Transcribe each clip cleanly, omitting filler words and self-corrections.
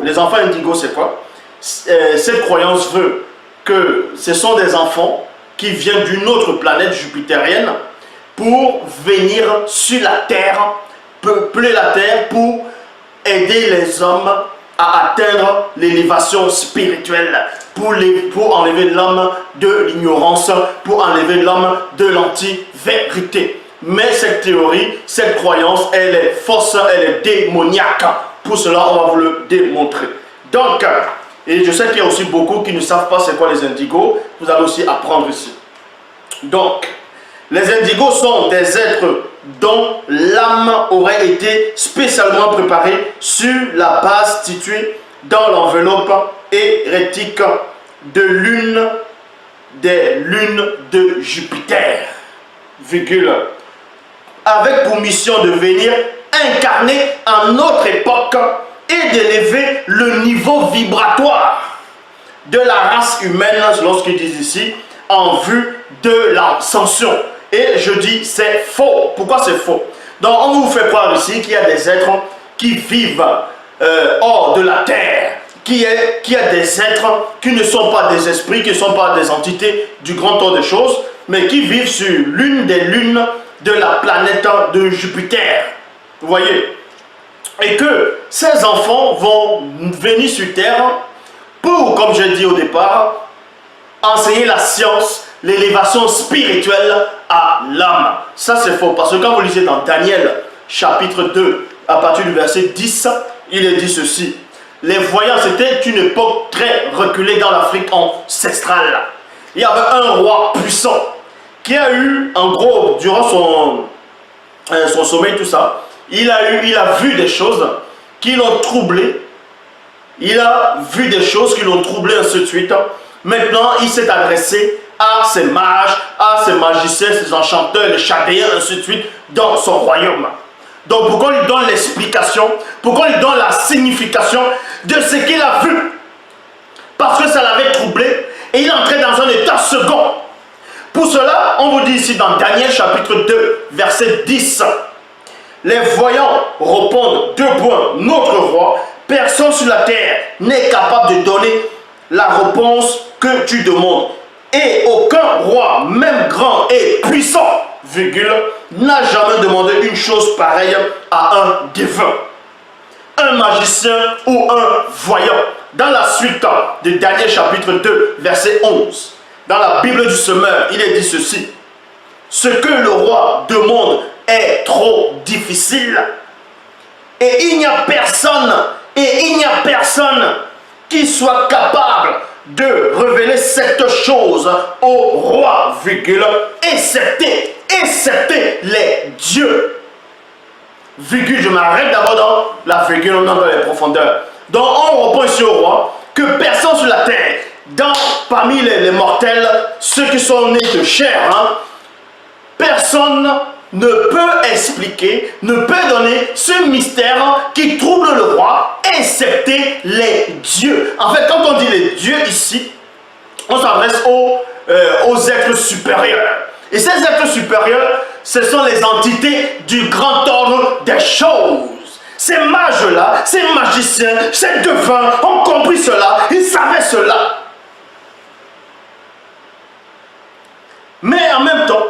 Les enfants indigo, c'est quoi? Cette croyance veut que ce sont des enfants qui viennent d'une autre planète jupitérienne pour venir sur la Terre, peupler la Terre pour aider les hommes à atteindre l'élévation spirituelle, pour enlever l'homme de l'ignorance, pour enlever l'homme de l'anti-vérité. Mais cette théorie, cette croyance, elle est fausse, elle est démoniaque. Pour cela, on va vous le démontrer. Donc, et je sais qu'il y a aussi beaucoup qui ne savent pas c'est quoi les indigos. Vous allez aussi apprendre ici. Donc, les indigos sont des êtres dont l'âme aurait été spécialement préparée sur la base située dans l'enveloppe hérétique de l'une des lunes de Jupiter, virgule, avec pour mission de venir incarner en notre époque et d'élever le niveau vibratoire de la race humaine, lorsqu'ils disent ici, en vue de l'ascension. Et je dis c'est faux. Pourquoi c'est faux? Donc on vous fait croire ici qu'il y a des êtres qui vivent hors de la terre, qu'il y a des êtres qui ne sont pas des esprits, qui ne sont pas des entités du grand ordre des choses, mais qui vivent sur l'une des lunes de la planète de Jupiter. Vous voyez? Et que ces enfants vont venir sur Terre pour, comme j'ai dit au départ, enseigner la science, l'élévation spirituelle à l'âme. Ça c'est faux, parce que quand vous lisez dans Daniel chapitre 2, à partir du verset 10, il est dit ceci. Les voyants, c'était une époque très reculée dans l'Afrique ancestrale. Il y avait un roi puissant qui a eu, en gros, durant son sommeil, tout ça, il a vu des choses qui l'ont troublé. Il a vu des choses qui l'ont troublé, ainsi de suite. Maintenant, il s'est adressé à ses mages, à ses magiciens, ses enchanteurs, les chaldéens, ainsi de suite, dans son royaume. Donc, pourquoi on lui donne l'explication, pourquoi on lui donne la signification de ce qu'il a vu? Parce que ça l'avait troublé et il est entré dans un état second. Pour cela, on vous dit ici dans Daniel chapitre 2, verset 10. Les voyants répondent, deux points, notre roi, personne sur la terre n'est capable de donner la réponse que tu demandes. Et aucun roi, même grand et puissant, virgule, n'a jamais demandé une chose pareille à un divin, un magicien ou un voyant. Dans la suite de Daniel chapitre 2, verset 11, dans la Bible du semeur, il est dit ceci. Ce que le roi demande est trop difficile et il n'y a personne qui soit capable de révéler cette chose au roi, virgule, excepté les dieux. Virgule, je m'arrête d'abord dans la virgule, on entre dans les profondeurs. Donc on reprend ici au roi que personne sur la terre, parmi les mortels, ceux qui sont nés de chair, personne ne peut expliquer, ne peut donner ce mystère qui trouble le roi, excepté les dieux. En fait, quand on dit les dieux ici, on s'adresse aux êtres supérieurs. Et ces êtres supérieurs, ce sont les entités du grand ordre des choses. Ces mages-là, ces magiciens, ces devins ont compris cela, ils savaient cela. Mais en même temps,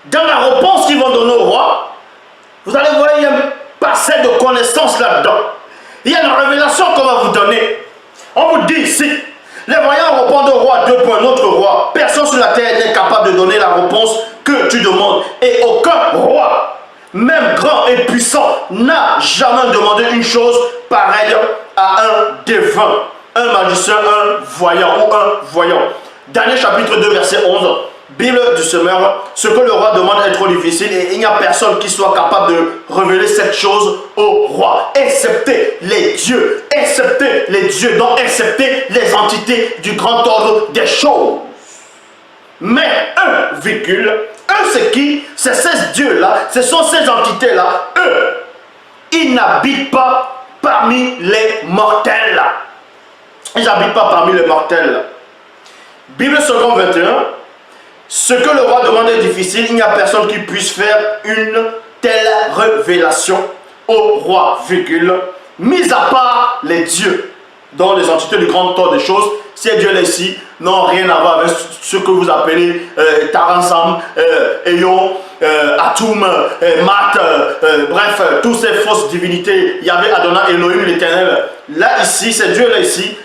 dans la réponse qu'ils vont donner au roi, vous allez voir, il y a un passé de connaissance là-dedans. Il y a une révélation qu'on va vous donner. On vous dit ici, les voyants répondent au roi, deux points, notre roi. Personne sur la terre n'est capable de donner la réponse que tu demandes. Et aucun roi, même grand et puissant, n'a jamais demandé une chose pareille à un devin, un magicien, un voyant ou un voyant. Daniel chapitre 2, verset 11. Bible du semeur, ce que le roi demande est trop difficile et il n'y a personne qui soit capable de révéler cette chose au roi, excepté les dieux, donc excepté les entités du grand ordre des choses. Mais eux, c'est qui? C'est ces dieux-là, ce sont ces entités-là, eux, ils n'habitent pas parmi les mortels. Ils n'habitent pas parmi les mortels. Bible seconde 21. Ce que le roi demande est difficile, il n'y a personne qui puisse faire une telle révélation au roi, virgule, mis à part les dieux, dont les entités du grand ordre des choses, ces dieux-là ici n'ont rien à voir avec ce que vous appelez Taransam, Eyo, Atum, Mat, bref, toutes ces fausses divinités. Il y avait Adonai, Elohim, l'Éternel. Là, ici, ces dieux-là ici,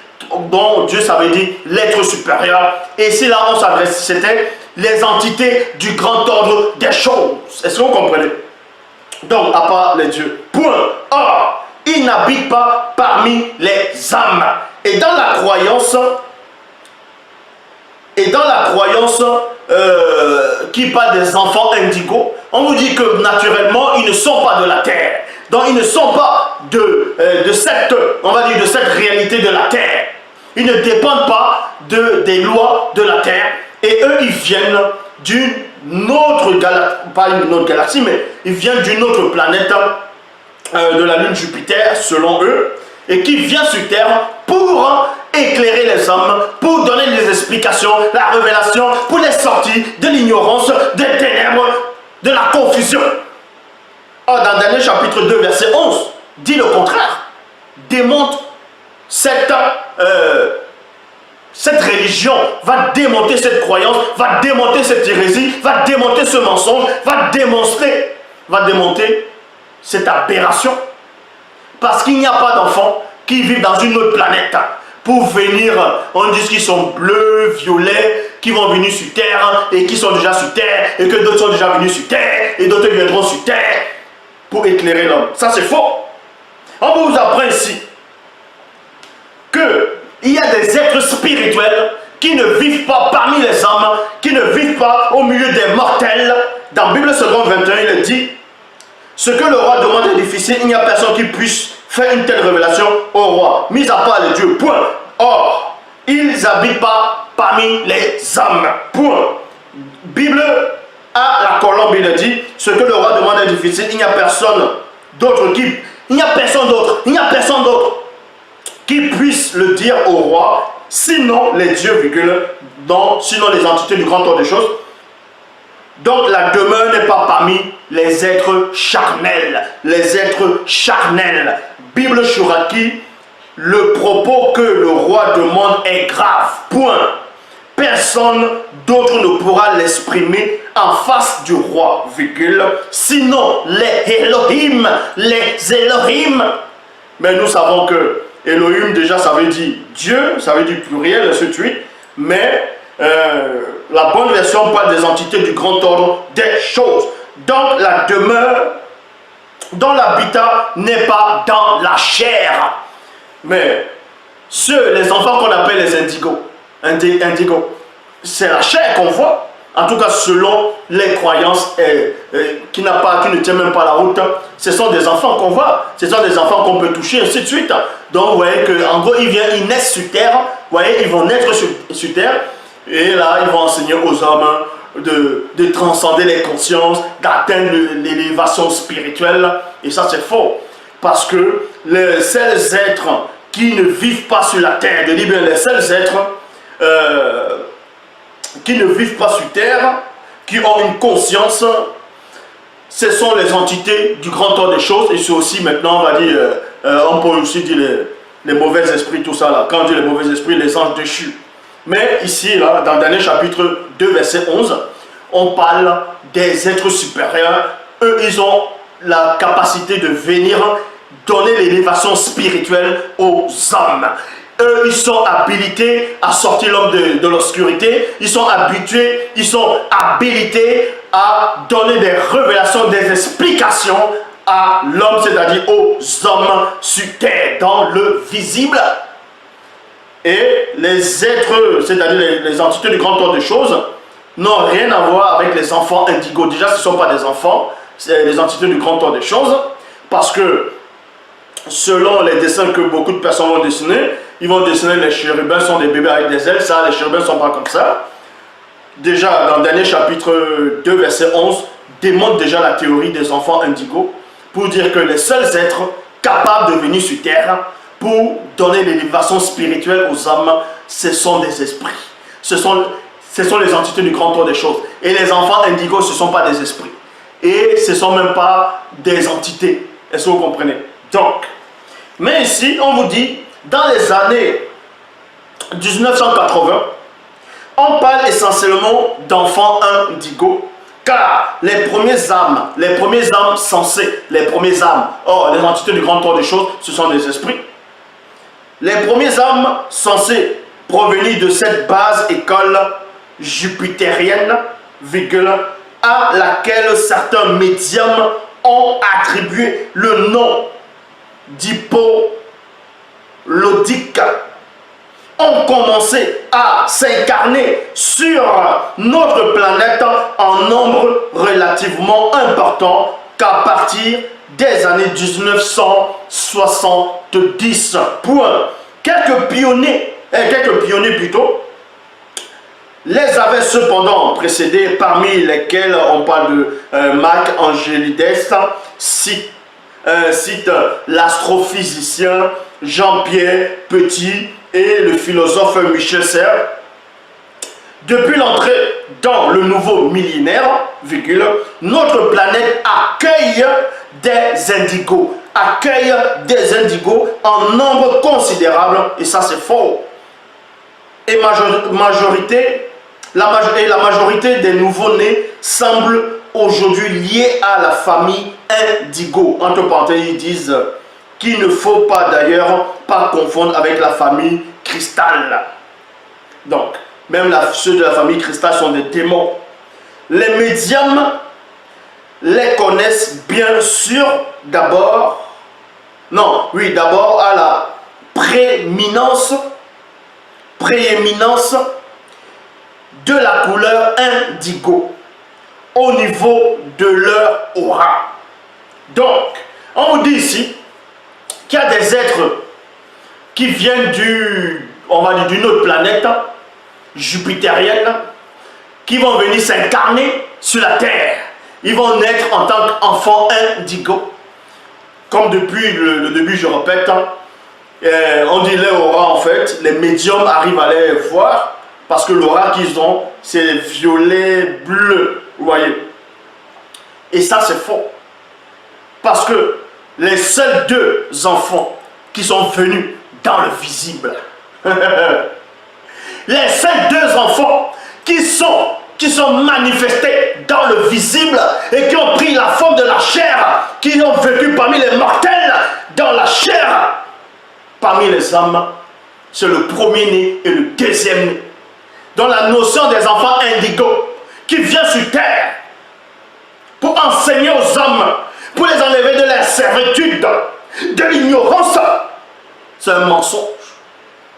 dont Dieu, ça veut dire l'être supérieur. Et ici, là, on s'adresse, c'était les entités du grand ordre des choses. Est-ce que vous comprenez? Donc, à part les dieux. Point. Or, ils n'habitent pas parmi les âmes. Et dans la croyance, qui parle des enfants indigos, on vous dit que naturellement, ils ne sont pas de la terre. Donc, ils ne sont pas de cette, on va dire, de cette réalité de la terre. Ils ne dépendent pas des lois de la terre. Et eux, ils viennent d'une autre galaxie, pas une autre galaxie, mais ils viennent d'une autre planète de la lune Jupiter, selon eux, et qui vient sur Terre pour éclairer les hommes, pour donner des explications, la révélation, pour les sortir de l'ignorance, des ténèbres, de la confusion. Or, dans Daniel chapitre 2, verset 11, dit le contraire, démontre cette religion, va démonter cette croyance, va démonter cette hérésie, va démonter ce mensonge, va démonter cette aberration. Parce qu'il n'y a pas d'enfants qui vivent dans une autre planète pour venir, on dit qu'ils sont bleus, violets, qui vont venir sur Terre et qui sont déjà sur Terre et que d'autres sont déjà venus sur Terre et d'autres viendront sur Terre pour éclairer l'homme. Ça c'est faux. On vous apprend ici qu'il y a des êtres spirituels qui ne vivent pas parmi les hommes, qui ne vivent pas au milieu des mortels. Dans Bible 2 21, il dit: ce que le roi demande est difficile, il n'y a personne qui puisse faire une telle révélation au roi, mis à part les dieux. Point. Or, ils n'habitent pas parmi les hommes. Point. Bible à la colombe, il dit: ce que le roi demande est difficile, il n'y a personne d'autre qui puisse le dire au roi, sinon les dieux, sinon les entités du grand ordre des choses. Donc la demeure n'est pas parmi les êtres charnels. Bible Shuraki, le propos que le roi demande est grave. Point. Personne d'autre ne pourra l'exprimer en face du roi, sinon les Elohim. Mais nous savons que Elohim, déjà, ça veut dire Dieu, ça veut dire pluriel, ainsi de suite. Mais la bonne version parle des entités du grand ordre des choses. Donc la demeure, dans l'habitat, n'est pas dans la chair. Mais les enfants qu'on appelle les indigos, c'est la chair qu'on voit. En tout cas, selon les croyances qui ne tiennent même pas la route, ce sont des enfants qu'on voit, ce sont des enfants qu'on peut toucher, ainsi de suite. Donc, vous voyez qu'en gros, ils naissent sur terre, vous voyez, ils vont naître sur terre, et là, ils vont enseigner aux hommes de transcender les consciences, d'atteindre l'élévation spirituelle, et ça, c'est faux. Parce que les seuls êtres qui ne vivent pas sur la terre, les seuls êtres qui ne vivent pas sur terre, qui ont une conscience, ce sont les entités du grand ordre des choses, et c'est aussi maintenant, on va dire, on peut aussi dire les mauvais esprits, tout ça là. Quand on dit les mauvais esprits, les anges déchus. Mais ici, là, dans Daniel chapitre 2, verset 11, on parle des êtres supérieurs. Eux, ils ont la capacité de venir donner l'élévation spirituelle aux hommes. Eux, ils sont habilités à sortir l'homme de l'obscurité. Ils sont habilités à donner des révélations, des explications à l'homme, c'est-à-dire aux hommes sur terre, dans le visible. Et les êtres, c'est-à-dire les entités du grand ordre des choses, n'ont rien à voir avec les enfants indigos. Déjà, ce ne sont pas des enfants, c'est les entités du grand ordre des choses, parce que selon les dessins que beaucoup de personnes vont dessiner, ils vont dessiner les chérubins sont des bébés avec des ailes. Ça, les chérubins ne sont pas comme ça. Déjà, dans Daniel chapitre 2, verset 11, démontre déjà la théorie des enfants indigos pour dire que les seuls êtres capables de venir sur terre pour donner l'élévation spirituelle aux hommes, ce sont des esprits. Ce sont les entités du grand ordre des choses. Et les enfants indigos, ce ne sont pas des esprits. Et ce ne sont même pas des entités. Est-ce que vous comprenez? Donc, Mais ici, on vous dit, dans les années 1980, on parle essentiellement d'enfants indigos, car les premières âmes sensées, les premières âmes, les entités du grand ordre des choses, ce sont des esprits. Les premières âmes censées provenir de cette base école jupitérienne, à laquelle certains médiums ont attribué le nom d'hypolodique, ont commencé à s'incarner sur notre planète en nombre relativement important qu'à partir des années 1970. Quelques pionniers plutôt, les avaient cependant précédés, parmi lesquels on parle de Marc Angelides, cite l'astrophysicien Jean-Pierre Petit et le philosophe Michel Serres. Depuis l'entrée dans le nouveau millénaire, notre planète accueille des indigos, en nombre considérable, et ça c'est faux. Et la majorité des nouveaux-nés semblent aujourd'hui liés à la famille indigo. Entre parenthèses, ils disent qu'il ne faut pas d'ailleurs pas confondre avec la famille cristal. Donc, même ceux de la famille cristal sont des démons. Les médiums les connaissent bien sûr d'abord à la prééminence de la couleur indigo au niveau de leur aura. Donc, on vous dit ici qu'il y a des êtres qui viennent d'une autre planète jupitérienne, qui vont venir s'incarner sur la Terre. Ils vont naître en tant qu'enfants indigo. Comme depuis le début, je répète, on dit les auras en fait, les médiums arrivent à les voir, parce que l'aura qu'ils ont, c'est violet, bleu, vous voyez. Et ça, c'est faux. Parce que les seuls deux enfants qui sont venus dans le visible, les seuls deux enfants qui sont manifestés dans le visible et qui ont pris la forme de la chair, qui ont vécu parmi les mortels dans la chair, parmi les âmes, c'est le premier-né et le deuxième-né. Dans la notion des enfants indigos qui viennent sur terre pour enseigner aux hommes, pour les enlever de la servitude, de l'ignorance, c'est un mensonge.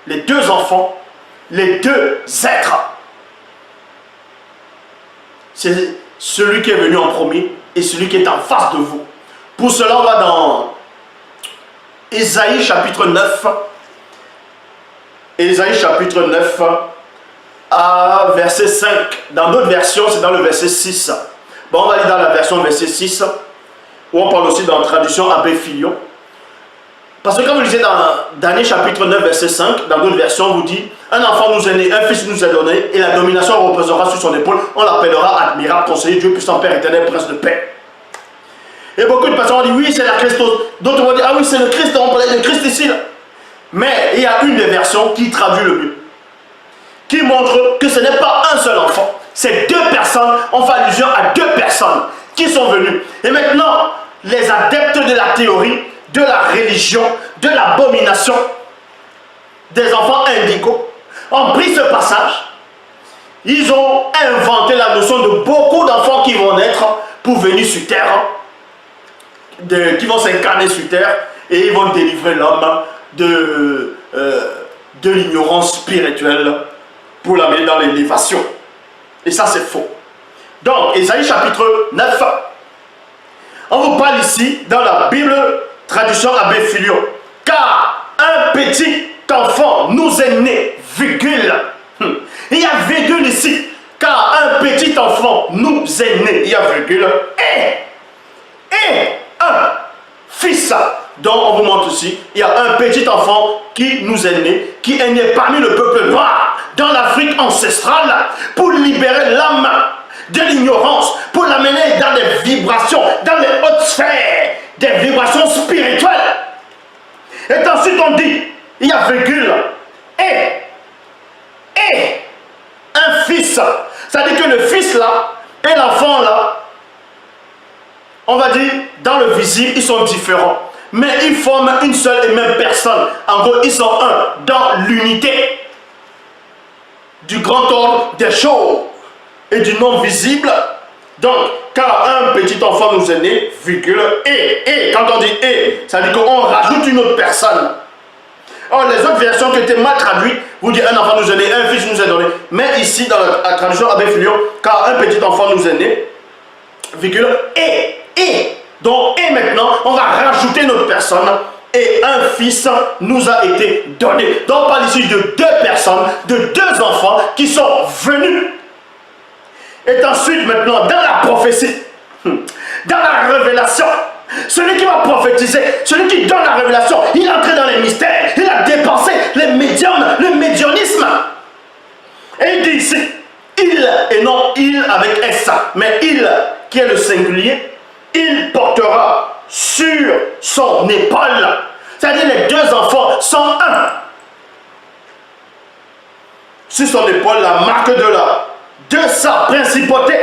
Les deux enfants, les deux êtres, c'est celui qui est venu en premier et celui qui est en face de vous. Pour cela, on va dans Ésaïe chapitre 9. Ésaïe chapitre 9 à verset 5. Dans d'autres versions, c'est dans le verset 6. Bon, on va aller dans la version verset 6, où on parle aussi dans la traduction Abbé Filion. Parce que quand vous lisez dans Daniel chapitre 9, verset 5, dans d'autres versions, on vous dit, un enfant nous est né, un fils nous est donné, et la domination reposera sur son épaule, on l'appellera admirable, conseiller, Dieu puissant, Père éternel, prince de paix. Et beaucoup de personnes ont dit, oui, c'est la Christos. D'autres vont dire, ah oui, c'est le Christ, on parlait de Christ ici. Là. Mais il y a une des versions qui traduit le mieux, qui montre que ce n'est pas un seul enfant, c'est deux personnes, on fait allusion à deux personnes qui sont venues. Et maintenant, les adeptes de la théorie, de la religion, de l'abomination des enfants indigos ont pris ce passage, ils ont inventé la notion de beaucoup d'enfants qui vont naître pour venir sur terre, qui vont s'incarner sur terre et ils vont délivrer l'homme de l'ignorance spirituelle pour l'amener dans l'élévation. Et ça c'est faux. Donc, Ésaïe chapitre 9, on vous parle ici dans la Bible traduction Abbé Filion. Car un petit enfant nous est né, virgule. Il y a virgule ici. Car un petit enfant nous est né, il y a virgule. Et un fils. Donc on vous montre ici, il y a un petit enfant qui nous est né, qui est né parmi le peuple noir, dans l'Afrique ancestrale, pour libérer l'âme de l'ignorance, pour l'amener dans des vibrations, dans les hautes sphères, des vibrations spirituelles. Et ensuite on dit, il y a virgule, et un fils. C'est-à-dire que le fils là, et l'enfant là, on va dire, dans le visible, ils sont différents. Mais ils forment une seule et même personne. En gros, ils sont un dans l'unité du grand ordre des choses et du non visible. Donc, quand un petit enfant nous est né, virgule, et, quand on dit et, ça veut dire qu'on rajoute une autre personne. Or, les autres versions qui étaient mal traduites, vous dites un enfant nous est né, un fils nous est donné. Mais ici, dans la traduction Abbé Filio, quand un petit enfant nous est né, virgule, et. Donc, et maintenant, on va rajouter notre personne. Et un fils nous a été donné. Donc, on parle ici de deux personnes, de deux enfants qui sont venus. Et ensuite, maintenant, dans la prophétie, dans la révélation, celui qui va prophétiser, celui qui donne la révélation, il est entré dans les mystères, il a dépensé les médiums, le médianisme. Et il dit ici, il, et non il avec S, mais il, qui est le singulier, il portera sur son épaule. C'est-à-dire les deux enfants sont un. Sur son épaule, la marque de sa principauté.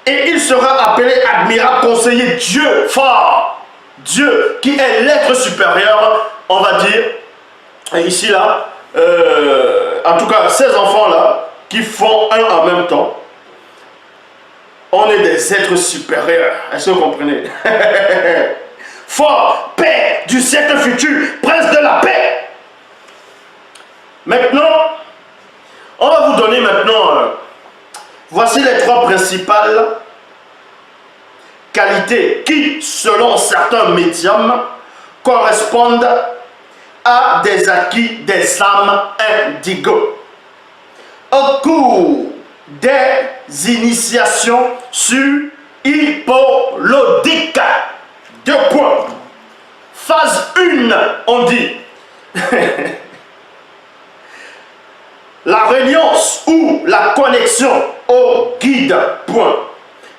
Et il sera appelé admirable, conseiller, Dieu fort. Dieu qui est l'être supérieur, on va dire. Et ici là, en tout cas, ces enfants-là, qui font un en même temps, on est des êtres supérieurs. Est-ce que vous comprenez? Fort, paix du siècle futur, prince de la paix. Maintenant, on va vous donner maintenant, voici les trois principales qualités qui, selon certains médiums, correspondent à des acquis des âmes indigo. Au cours des initiations sur hippolodique. 2 points. Phase 1, on dit la reliance ou la connexion au guide. Point.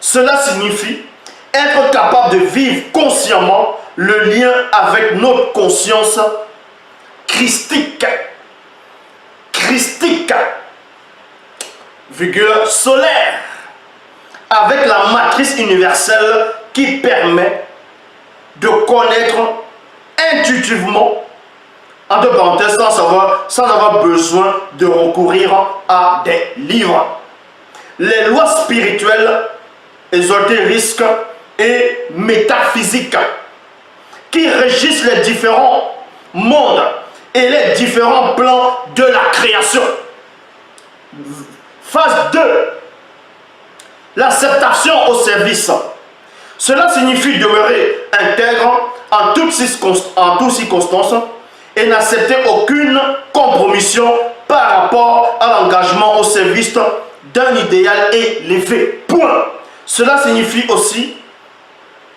Cela signifie être capable de vivre consciemment le lien avec notre conscience christique. Christique. Virgule solaire. Avec la matrice universelle qui permet de connaître intuitivement, entre parenthèses, sans avoir besoin de recourir à des livres, les lois spirituelles, ésotériques et métaphysiques qui régissent les différents mondes et les différents plans de la création. Phase 2, l'acceptation au service. Cela signifie demeurer intègre en toutes circonstances et n'accepter aucune compromission par rapport à l'engagement au service d'un idéal élevé. Point. Cela signifie aussi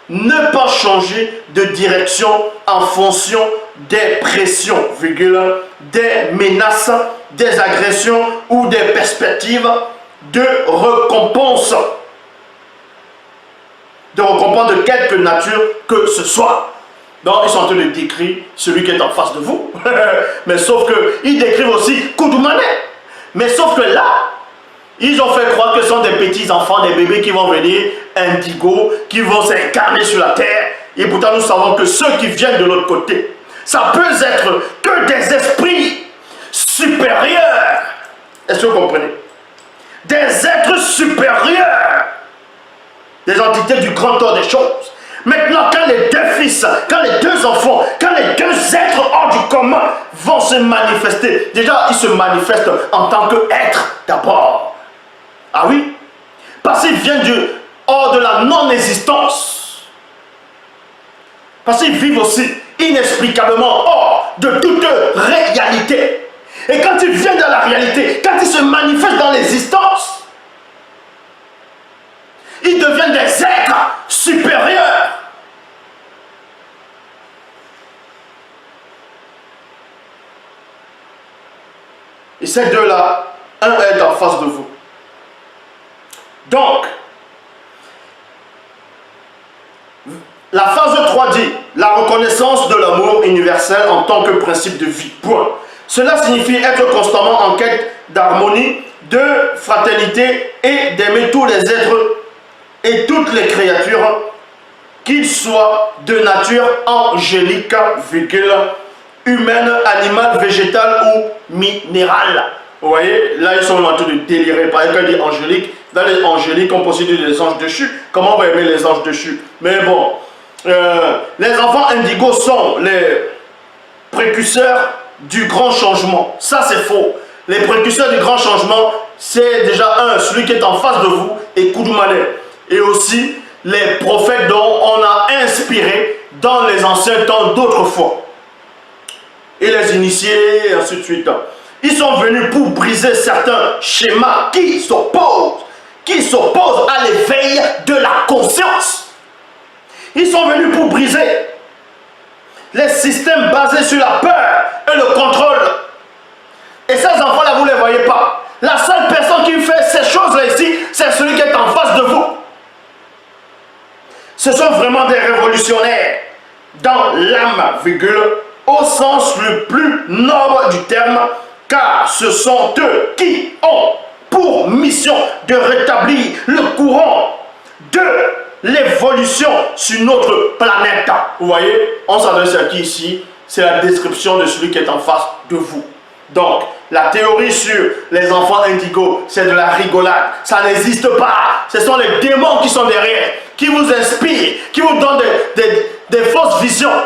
ne pas changer de direction en fonction des pressions, virgule, des menaces, des agressions ou des perspectives de récompense. De quelque nature que ce soit. Donc ils sont en train de décrire celui qui est en face de vous. Mais sauf qu'ils décrivent aussi Koudoumane. Mais sauf que là, ils ont fait croire que ce sont des petits enfants, des bébés qui vont venir indigo, qui vont s'incarner sur la terre. Et pourtant nous savons que ceux qui viennent de l'autre côté, ça peut être que des esprits supérieurs. Est-ce que vous comprenez? Des êtres supérieurs. Des entités du grand ordre des choses. Maintenant, quand les deux fils, quand les deux enfants, quand les deux êtres hors du commun vont se manifester, déjà, ils se manifestent en tant qu'êtres d'abord. Ah oui? Parce qu'ils viennent hors de la non-existence. Parce qu'ils vivent aussi inexplicablement hors de toute réalité. Et quand ils viennent dans la réalité, quand ils se manifestent dans l'existence, ils deviennent des êtres supérieurs. Et ces deux-là, un est en face de vous. Donc, la phase 3 dit, la reconnaissance de l'amour universel en tant que principe de vie. Point. Cela signifie être constamment en quête d'harmonie, de fraternité et d'aimer tous les êtres et toutes les créatures, qu'ils soient de nature angélique, humaine, animale, végétale ou minérale. Vous voyez, là ils sont en train de délirer. Par exemple, quand il dit angélique, dans les angéliques, on possède les anges déchus. Comment on va aimer les anges déchus? Mais bon, les enfants indigos sont les précurseurs du grand changement. Ça, c'est faux. Les précurseurs du grand changement, c'est déjà celui qui est en face de vous, et Koudoumane. Et aussi, les prophètes dont on a inspiré dans les anciens temps d'autrefois. Et les initiés, et ainsi de suite. Ils sont venus pour briser certains schémas qui s'opposent à l'éveil de la conscience. Ils sont venus pour briser les systèmes basés sur la peur et le contrôle. Et ces enfants-là, vous ne les voyez pas. La seule personne qui fait ces choses-là ici, c'est celui qui est en face de vous. Ce sont vraiment des révolutionnaires dans l'âme, au sens le plus noble du terme, car ce sont eux qui ont pour mission de rétablir le courant de l'évolution sur notre planète. Vous voyez, on s'adresse à qui ici? C'est la description de celui qui est en face de vous. Donc, la théorie sur les enfants indigos, c'est de la rigolade. Ça n'existe pas. Ce sont les démons qui sont derrière, qui vous inspirent, qui vous donnent des fausses visions.